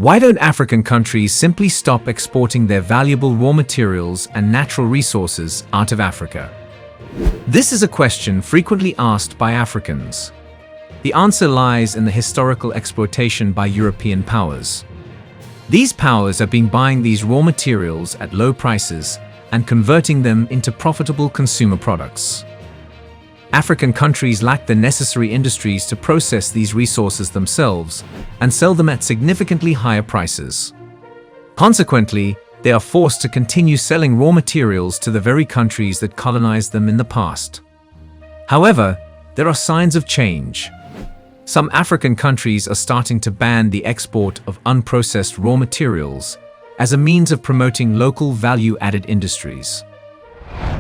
Why don't African countries simply stop exporting their valuable raw materials and natural resources out of Africa? This is a question frequently asked by Africans. The answer lies in the historical exploitation by European powers. These powers have been buying these raw materials at low prices and converting them into profitable consumer products. African countries lack the necessary industries to process these resources themselves and sell them at significantly higher prices. Consequently, they are forced to continue selling raw materials to the very countries that colonized them in the past. However, there are signs of change. Some African countries are starting to ban the export of unprocessed raw materials as a means of promoting local value-added industries.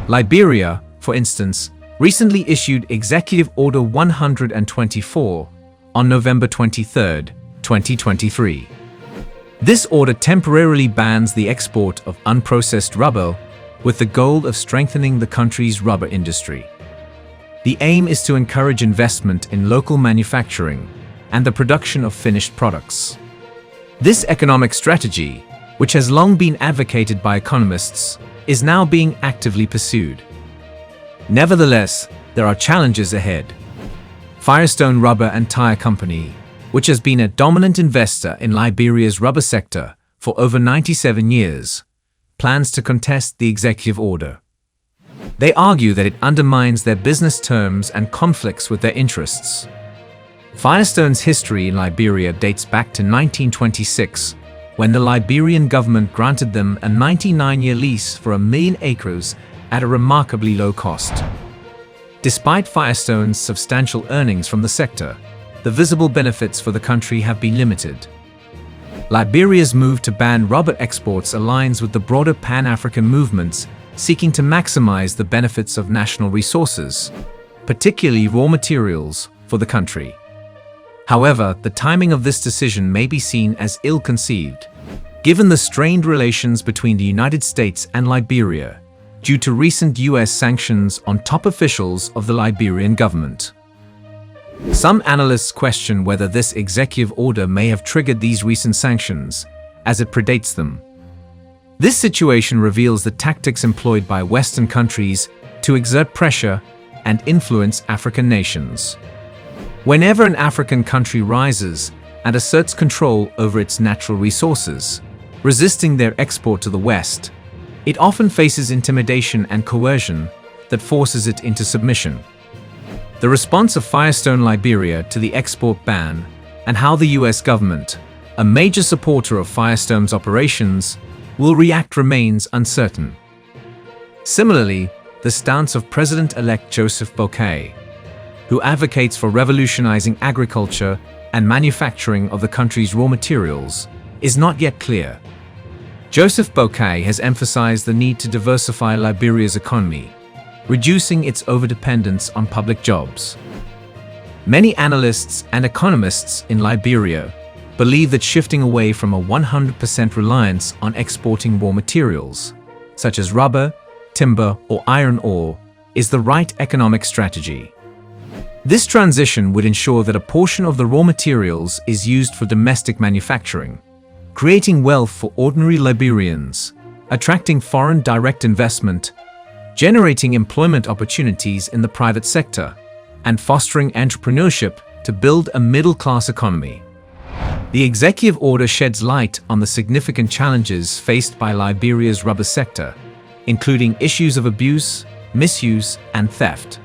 Liberia, for instance, recently issued Executive Order 124 on November 23, 2023. This order temporarily bans the export of unprocessed rubber with the goal of strengthening the country's rubber industry. The aim is to encourage investment in local manufacturing and the production of finished products. This economic strategy, which has long been advocated by economists, is now being actively pursued. Nevertheless, there are challenges ahead. Firestone Rubber and Tire Company, which has been a dominant investor in Liberia's rubber sector for over 97 years, plans to contest the executive order. They argue that it undermines their business terms and conflicts with their interests. Firestone's history in Liberia dates back to 1926, when the Liberian government granted them a 99-year lease for 1 million acres at a remarkably low cost. Despite Firestone's substantial earnings from the sector, the visible benefits for the country have been limited. Liberia's move to ban rubber exports aligns with the broader Pan-African movements seeking to maximize the benefits of national resources, particularly raw materials, for the country. However, the timing of this decision may be seen as ill-conceived, given the strained relations between the United States and Liberia, due to recent US sanctions on top officials of the Liberian government. Some analysts question whether this executive order may have triggered these recent sanctions, as it predates them. This situation reveals the tactics employed by Western countries to exert pressure and influence African nations. Whenever an African country rises and asserts control over its natural resources, resisting their export to the West, it often faces intimidation and coercion that forces it into submission. The response of Firestone Liberia to the export ban and how the US government, a major supporter of Firestone's operations, will react remains uncertain. Similarly, the stance of President-elect Joseph Boakai, who advocates for revolutionizing agriculture and manufacturing of the country's raw materials, is not yet clear. Joseph Boakai has emphasized the need to diversify Liberia's economy, reducing its overdependence on public jobs. Many analysts and economists in Liberia believe that shifting away from a 100% reliance on exporting raw materials, such as rubber, timber, or iron ore, is the right economic strategy. This transition would ensure that a portion of the raw materials is used for domestic manufacturing, creating wealth for ordinary Liberians, attracting foreign direct investment, generating employment opportunities in the private sector, and fostering entrepreneurship to build a middle-class economy. The executive order sheds light on the significant challenges faced by Liberia's rubber sector, including issues of abuse, misuse, and theft.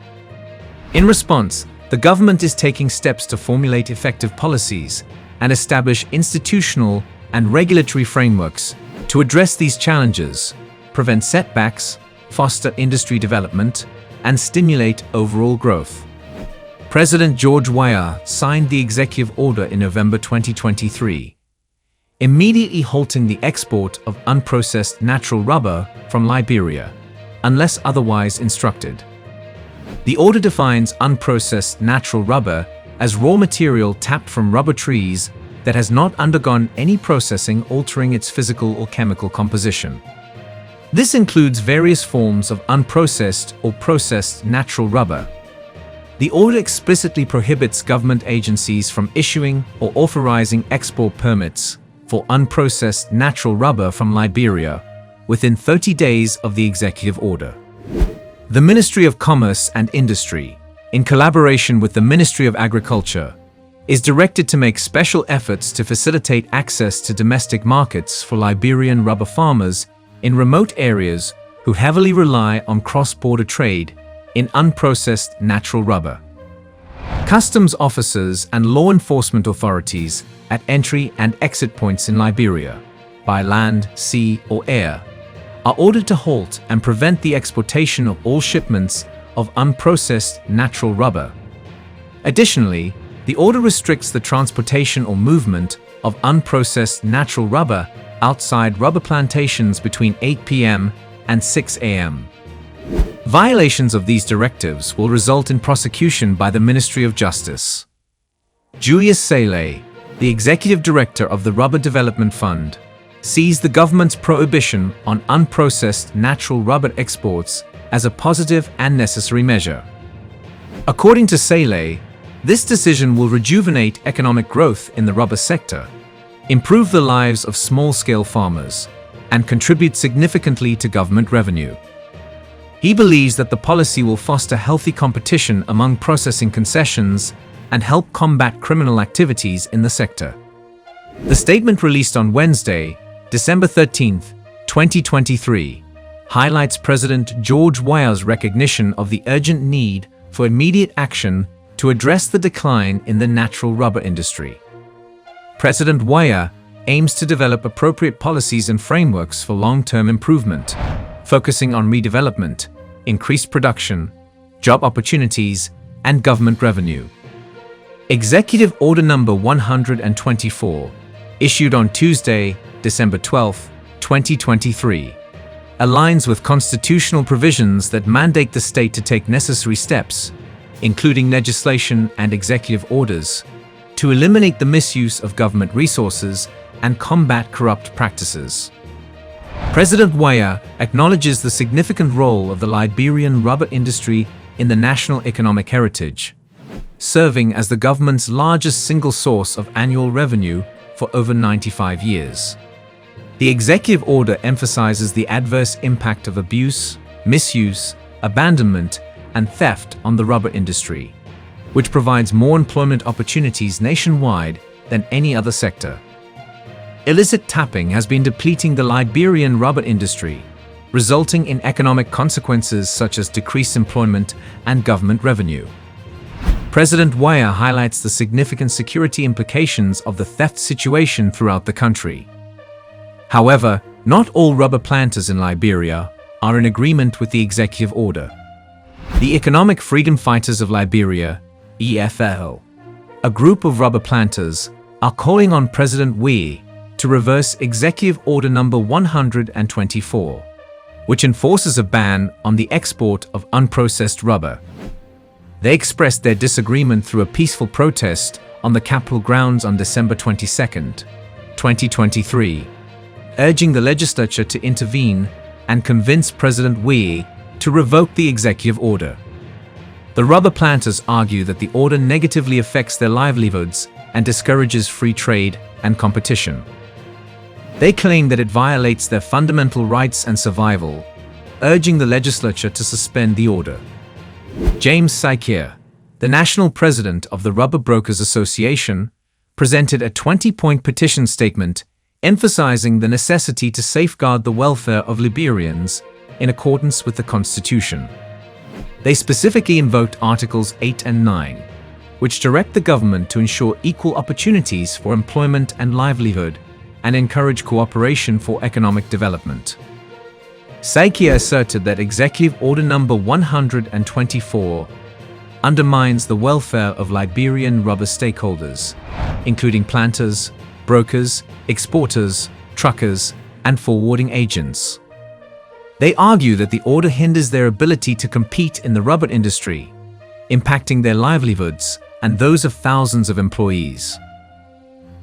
In response, the government is taking steps to formulate effective policies and establish institutional and regulatory frameworks to address these challenges, prevent setbacks, foster industry development, and stimulate overall growth. President George Weah signed the executive order in November 2023, immediately halting the export of unprocessed natural rubber from Liberia, unless otherwise instructed. The order defines unprocessed natural rubber as raw material tapped from rubber trees that has not undergone any processing altering its physical or chemical composition. This includes various forms of unprocessed or processed natural rubber. The order explicitly prohibits government agencies from issuing or authorizing export permits, for unprocessed natural rubber from Liberia within 30 days of the executive order. The Ministry of Commerce and Industry, in collaboration with the Ministry of Agriculture, is directed to make special efforts to facilitate access to domestic markets for Liberian rubber farmers in remote areas who heavily rely on cross-border trade in unprocessed natural rubber. Customs officers and law enforcement authorities at entry and exit points in Liberia, by land, sea, or air, are ordered to halt and prevent the exportation of all shipments of unprocessed natural rubber. Additionally, the order restricts the transportation or movement of unprocessed natural rubber outside rubber plantations between 8 p.m. and 6 a.m. Violations of these directives will result in prosecution by the Ministry of Justice. Julius Sele, the executive director of the Rubber Development Fund, sees the government's prohibition on unprocessed natural rubber exports as a positive and necessary measure. According to Sele, this decision will rejuvenate economic growth in the rubber sector, improve the lives of small-scale farmers, and contribute significantly to government revenue. He believes that the policy will foster healthy competition among processing concessions and help combat criminal activities in the sector. The statement released on Wednesday, December 13, 2023, highlights President George Weah's recognition of the urgent need for immediate action to address the decline in the natural rubber industry. President Weah aims to develop appropriate policies and frameworks for long-term improvement, focusing on redevelopment, increased production, job opportunities, and government revenue. Executive Order Number 124, issued on Tuesday, December 12, 2023, aligns with constitutional provisions that mandate the state to take necessary steps, including legislation and executive orders, to eliminate the misuse of government resources and combat corrupt practices. President Weah acknowledges the significant role of the Liberian rubber industry in the national economic heritage, serving as the government's largest single source of annual revenue for over 95 years. The executive order emphasizes the adverse impact of abuse, misuse, abandonment, and theft on the rubber industry, which provides more employment opportunities nationwide than any other sector. Illicit tapping has been depleting the Liberian rubber industry, resulting in economic consequences such as decreased employment and government revenue. President Weah highlights the significant security implications of the theft situation throughout the country. However, not all rubber planters in Liberia are in agreement with the executive order. The Economic Freedom Fighters of Liberia, EFL, a group of rubber planters, are calling on President Weah to reverse Executive Order Number 124, which enforces a ban on the export of unprocessed rubber. They expressed their disagreement through a peaceful protest on the Capitol grounds on December 22, 2023, urging the legislature to intervene and convince President Weah to revoke the executive order. The rubber planters argue that the order negatively affects their livelihoods and discourages free trade and competition. They claim that it violates their fundamental rights and survival, urging the legislature to suspend the order. James Saikia, the national president of the Rubber Brokers Association, presented a 20-point petition statement emphasizing the necessity to safeguard the welfare of Liberians in accordance with the Constitution. They specifically invoked Articles 8 and 9, which direct the government to ensure equal opportunities for employment and livelihood and encourage cooperation for economic development. Saikia asserted that Executive Order Number 124 undermines the welfare of Liberian rubber stakeholders, including planters, brokers, exporters, truckers, and forwarding agents. They argue that the order hinders their ability to compete in the rubber industry, impacting their livelihoods and those of thousands of employees.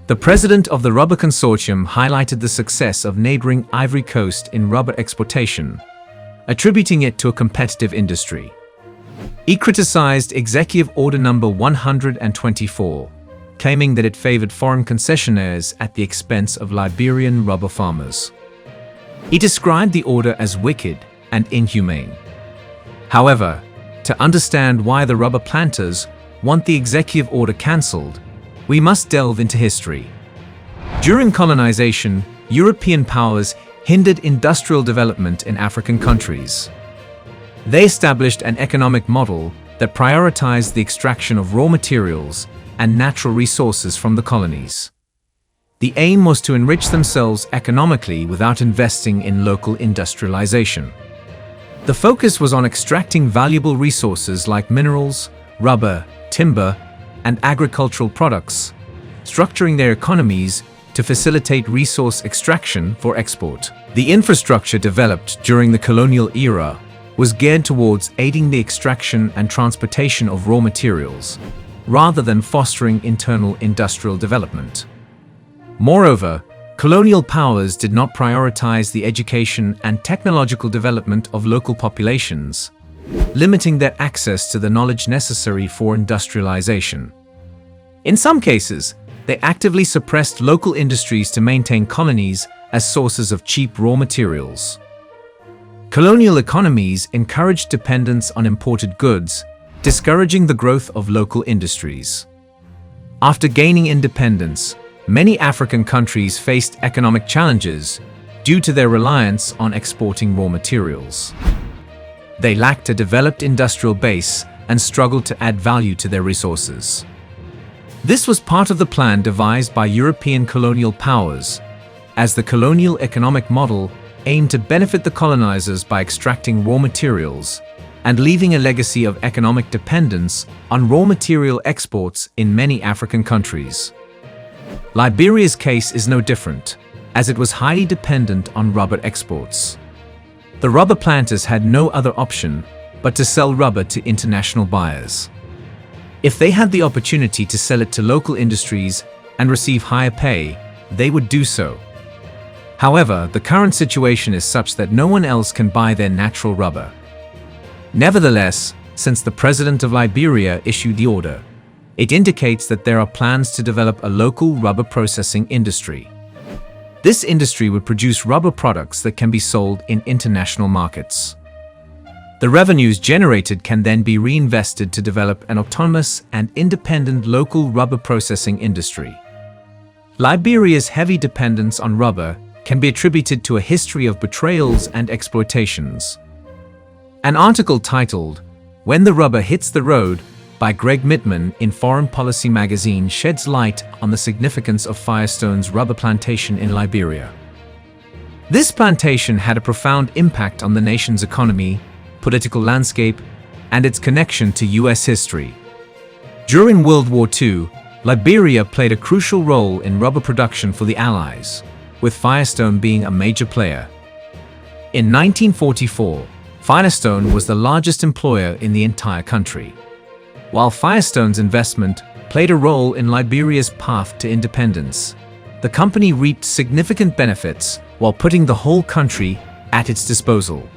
The president of the Rubber Consortium highlighted the success of neighboring Ivory Coast in rubber exportation, attributing it to a competitive industry. He criticized Executive Order Number 124, claiming that it favored foreign concessionaires at the expense of Liberian rubber farmers. He described the order as wicked and inhumane. However, to understand why the rubber planters want the executive order cancelled, we must delve into history. During colonization, European powers hindered industrial development in African countries. They established an economic model that prioritized the extraction of raw materials and natural resources from the colonies. The aim was to enrich themselves economically without investing in local industrialization. The focus was on extracting valuable resources like minerals, rubber, timber, and agricultural products, structuring their economies to facilitate resource extraction for export. The infrastructure developed during the colonial era was geared towards aiding the extraction and transportation of raw materials, rather than fostering internal industrial development. Moreover, colonial powers did not prioritize the education and technological development of local populations, limiting their access to the knowledge necessary for industrialization. In some cases, they actively suppressed local industries to maintain colonies as sources of cheap raw materials. Colonial economies encouraged dependence on imported goods, discouraging the growth of local industries. After gaining independence, many African countries faced economic challenges due to their reliance on exporting raw materials. They lacked a developed industrial base and struggled to add value to their resources. This was part of the plan devised by European colonial powers, as the colonial economic model aimed to benefit the colonizers by extracting raw materials and leaving a legacy of economic dependence on raw material exports in many African countries. Liberia's case is no different, as it was highly dependent on rubber exports. The rubber planters had no other option but to sell rubber to international buyers. If they had the opportunity to sell it to local industries and receive higher pay, they would do so. However, the current situation is such that no one else can buy their natural rubber. Nevertheless, since the president of Liberia issued the order, it indicates that there are plans to develop a local rubber processing industry. This industry would produce rubber products that can be sold in international markets. The revenues generated can then be reinvested to develop an autonomous and independent local rubber processing industry. Liberia's heavy dependence on rubber can be attributed to a history of betrayals and exploitations. An article titled, "When the Rubber Hits the Road," by Greg Mittman in Foreign Policy magazine sheds light on the significance of Firestone's rubber plantation in Liberia. This plantation had a profound impact on the nation's economy, political landscape, and its connection to US history. During World War II, Liberia played a crucial role in rubber production for the Allies, with Firestone being a major player. In 1944, Firestone was the largest employer in the entire country. While Firestone's investment played a role in Liberia's path to independence, the company reaped significant benefits while putting the whole country at its disposal.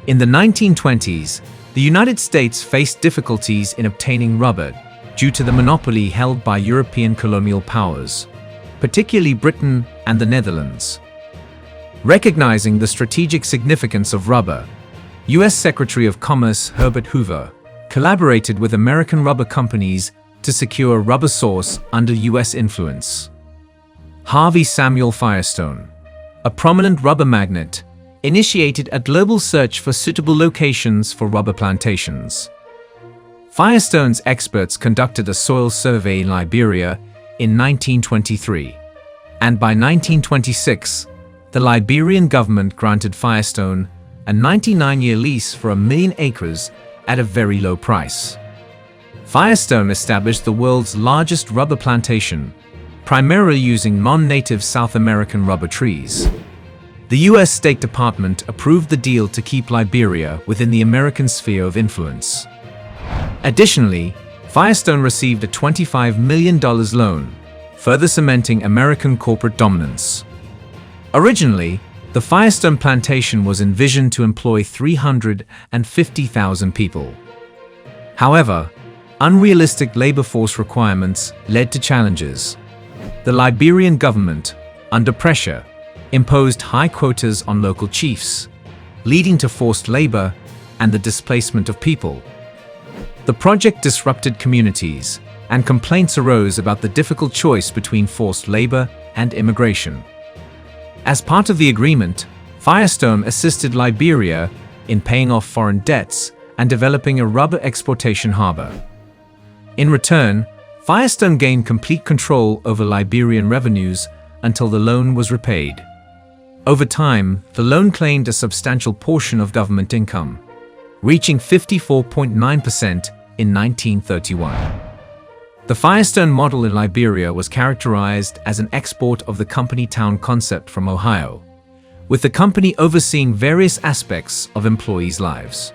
In the 1920s, the United States faced difficulties in obtaining rubber due to the monopoly held by European colonial powers, particularly Britain and the Netherlands. Recognizing the strategic significance of rubber, U.S. Secretary of Commerce Herbert Hoover collaborated with American rubber companies to secure a rubber source under U.S. influence. Harvey Samuel Firestone, a prominent rubber magnate, initiated a global search for suitable locations for rubber plantations. Firestone's experts conducted a soil survey in Liberia in 1923, and by 1926, the Liberian government granted Firestone a 99-year lease for 1 million acres at a very low price. Firestone established the world's largest rubber plantation, primarily using non-native South American rubber trees. The US State Department approved the deal to keep Liberia within the American sphere of influence. Additionally, Firestone received a $25 million loan, further cementing American corporate dominance. Originally, the Firestone plantation was envisioned to employ 350,000 people. However, Unrealistic labor force requirements led to challenges. The Liberian government, under pressure, imposed high quotas on local chiefs, leading to forced labor and the displacement of people. The project disrupted communities, and complaints arose about the difficult choice between forced labor and immigration. As part of the agreement, Firestone assisted Liberia in paying off foreign debts and developing a rubber exportation harbor. In return, Firestone gained complete control over Liberian revenues until the loan was repaid. Over time, the loan claimed a substantial portion of government income, reaching 54.9% in 1931. The Firestone model in Liberia was characterized as an export of the company-town concept from Ohio, with the company overseeing various aspects of employees' lives.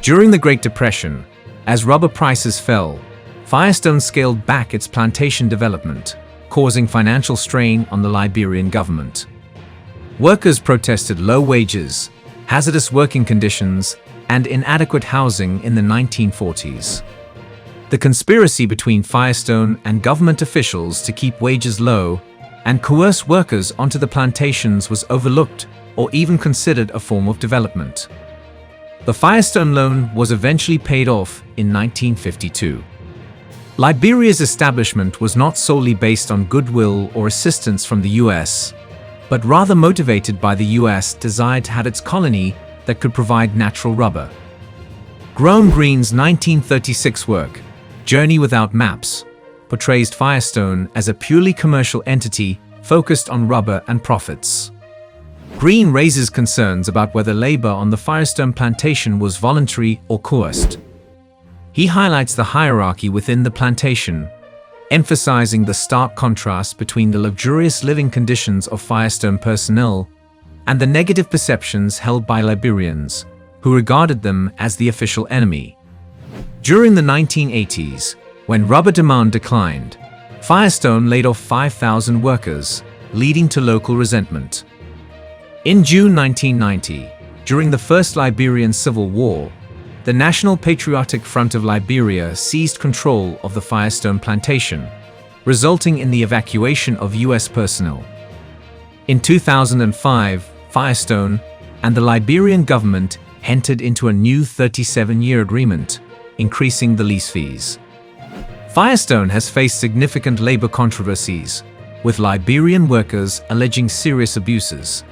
During the Great Depression, as rubber prices fell, Firestone scaled back its plantation development, causing financial strain on the Liberian government. Workers protested low wages, hazardous working conditions, and inadequate housing in the 1940s. The conspiracy between Firestone and government officials to keep wages low and coerce workers onto the plantations was overlooked or even considered a form of development. The Firestone loan was eventually paid off in 1952. Liberia's establishment was not solely based on goodwill or assistance from the US, but rather motivated by the US' desire to have its colony that could provide natural rubber. Graham Greene's 1936 work, Journey Without Maps, portrays Firestone as a purely commercial entity focused on rubber and profits. Greene raises concerns about whether labor on the Firestone plantation was voluntary or coerced. He highlights the hierarchy within the plantation, emphasizing the stark contrast between the luxurious living conditions of Firestone personnel and the negative perceptions held by Liberians, who regarded them as the official enemy. During the 1980s, when rubber demand declined, Firestone laid off 5,000 workers, leading to local resentment. In June 1990, during the First Liberian Civil War, the National Patriotic Front of Liberia seized control of the Firestone plantation, resulting in the evacuation of US personnel. In 2005, Firestone and the Liberian government entered into a new 37-year agreement, increasing the lease fees. Firestone has faced significant labor controversies, with Liberian workers alleging serious abuses,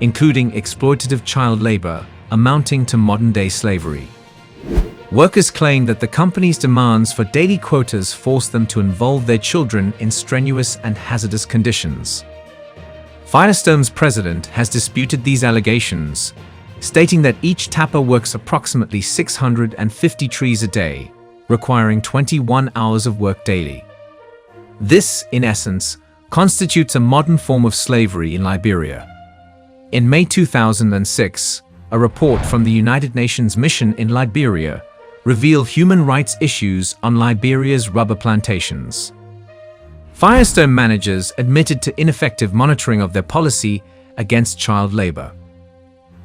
including exploitative child labor amounting to modern-day slavery. Workers claim that the company's demands for daily quotas force them to involve their children in strenuous and hazardous conditions. Firestone's president has disputed these allegations, stating that each tapper works approximately 650 trees a day, requiring 21 hours of work daily. This, in essence, constitutes a modern form of slavery in Liberia. In May 2006, a report from the United Nations mission in Liberia revealed human rights issues on Liberia's rubber plantations. Firestone managers admitted to ineffective monitoring of their policy against child labor.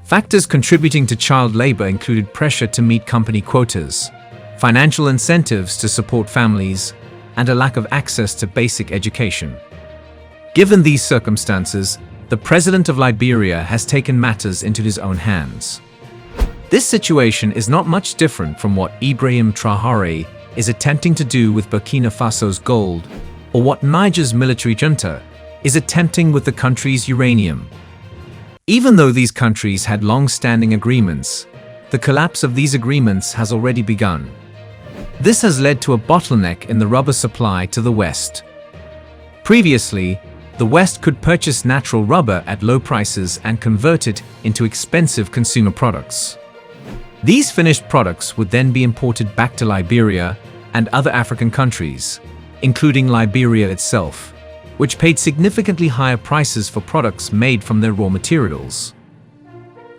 Factors contributing to child labor included pressure to meet company quotas, financial incentives to support families, and a lack of access to basic education. Given these circumstances, the president of Liberia has taken matters into his own hands. This situation is not much different from what Ibrahim Traoré is attempting to do with Burkina Faso's gold, or what Niger's military junta is attempting with the country's uranium. Even though these countries had long-standing agreements, the collapse of these agreements has already begun. This has led to a bottleneck in the rubber supply to the West. Previously, the West could purchase natural rubber at low prices and convert it into expensive consumer products. These finished products would then be imported back to Liberia and other African countries, including Liberia itself, which paid significantly higher prices for products made from their raw materials.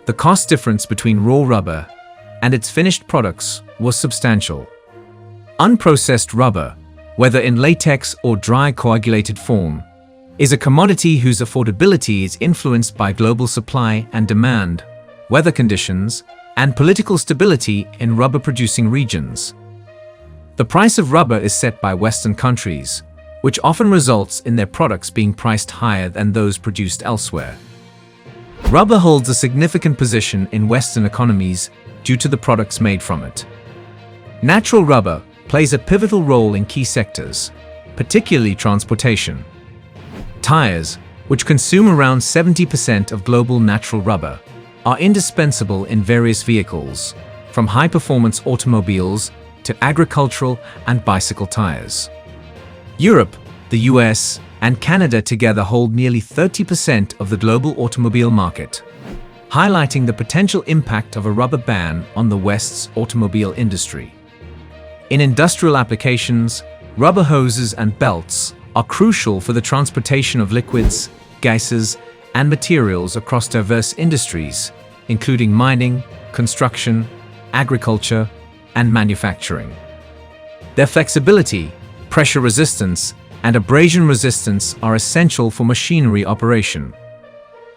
The cost difference between raw rubber and its finished products was substantial. Unprocessed rubber, whether in latex or dry coagulated form, is a commodity whose affordability is influenced by global supply and demand, weather conditions, and political stability in rubber-producing regions. The price of rubber is set by Western countries, which often results in their products being priced higher than those produced elsewhere. Rubber holds a significant position in Western economies due to the products made from it. Natural rubber plays a pivotal role in key sectors, particularly transportation. Tires, which consume around 70% of global natural rubber, are indispensable in various vehicles, from high-performance automobiles to agricultural and bicycle tires. Europe, the US, and Canada together hold nearly 30% of the global automobile market, highlighting the potential impact of a rubber ban on the West's automobile industry. In industrial applications, rubber hoses and belts are crucial for the transportation of liquids, gases, and materials across diverse industries, including mining, construction, agriculture, and manufacturing. Their flexibility, pressure resistance, and abrasion resistance are essential for machinery operation.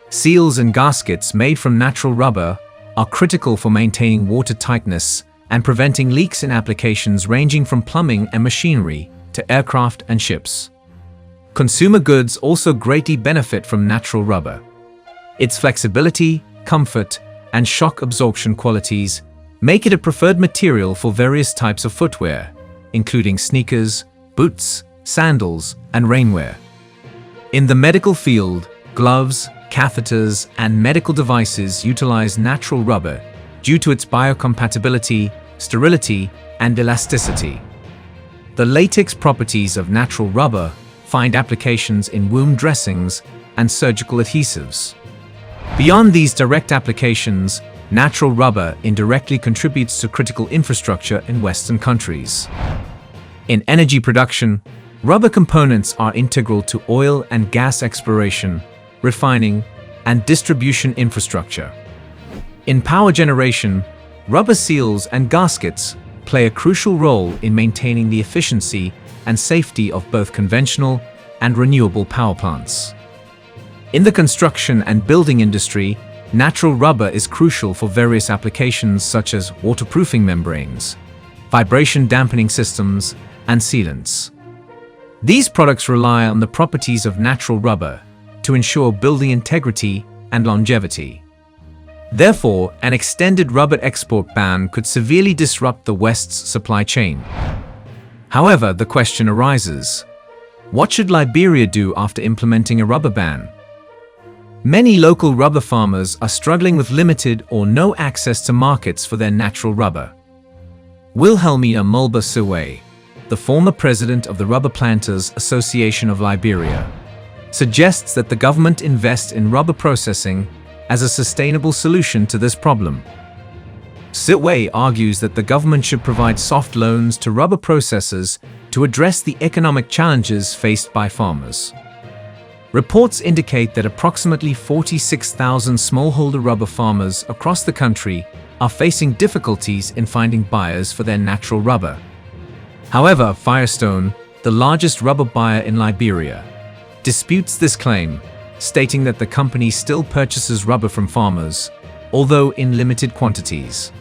Seals and gaskets made from natural rubber are critical for maintaining water tightness and preventing leaks in applications ranging from plumbing and machinery to aircraft and ships. Consumer goods also greatly benefit from natural rubber. Its flexibility, comfort, and shock absorption qualities make it a preferred material for various types of footwear, including sneakers, boots, sandals, and rainwear. In the medical field, gloves, catheters, and medical devices utilize natural rubber due to its biocompatibility, sterility, and elasticity. The latex properties of natural rubber find applications in wound dressings and surgical adhesives. Beyond these direct applications, natural rubber indirectly contributes to critical infrastructure in Western countries. In energy production, rubber components are integral to oil and gas exploration, refining, and distribution infrastructure. In power generation, rubber seals and gaskets play a crucial role in maintaining the efficiency and safety of both conventional and renewable power plants. In the construction and building industry, natural rubber is crucial for various applications such as waterproofing membranes, vibration dampening systems, and sealants. These products rely on the properties of natural rubber to ensure building integrity and longevity. Therefore, an extended rubber export ban could severely disrupt the West's supply chain. However, the question arises, what should Liberia do after implementing a rubber ban? Many local rubber farmers are struggling with limited or no access to markets for their natural rubber. Wilhelmina Mulba Siwe, the former president of the Rubber Planters Association of Liberia, suggests that the government invest in rubber processing as a sustainable solution to this problem. Siwe argues that the government should provide soft loans to rubber processors to address the economic challenges faced by farmers. Reports indicate that approximately 46,000 smallholder rubber farmers across the country are facing difficulties in finding buyers for their natural rubber. However, Firestone, the largest rubber buyer in Liberia, disputes this claim, stating that the company still purchases rubber from farmers, although in limited quantities.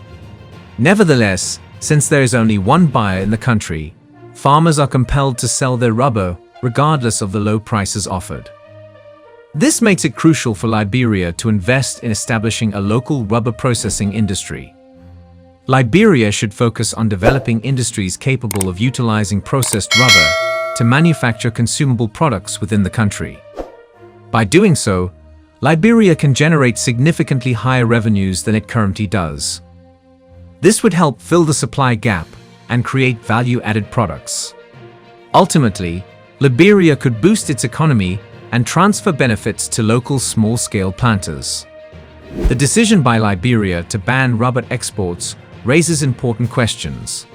Nevertheless, since there is only one buyer in the country, farmers are compelled to sell their rubber regardless of the low prices offered. This makes it crucial for Liberia to invest in establishing a local rubber processing industry. Liberia should focus on developing industries capable of utilizing processed rubber to manufacture consumable products within the country. By doing so, Liberia can generate significantly higher revenues than it currently does. This would help fill the supply gap and create value-added products. Ultimately, Liberia could boost its economy and transfer benefits to local small-scale planters. The decision by Liberia to ban rubber exports raises important questions.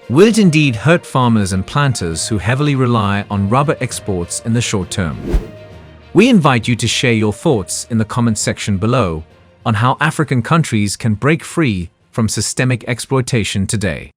Will it indeed hurt farmers and planters who heavily rely on rubber exports in the short term? We invite you to share your thoughts in the comment section below on how African countries can break free from systemic exploitation today.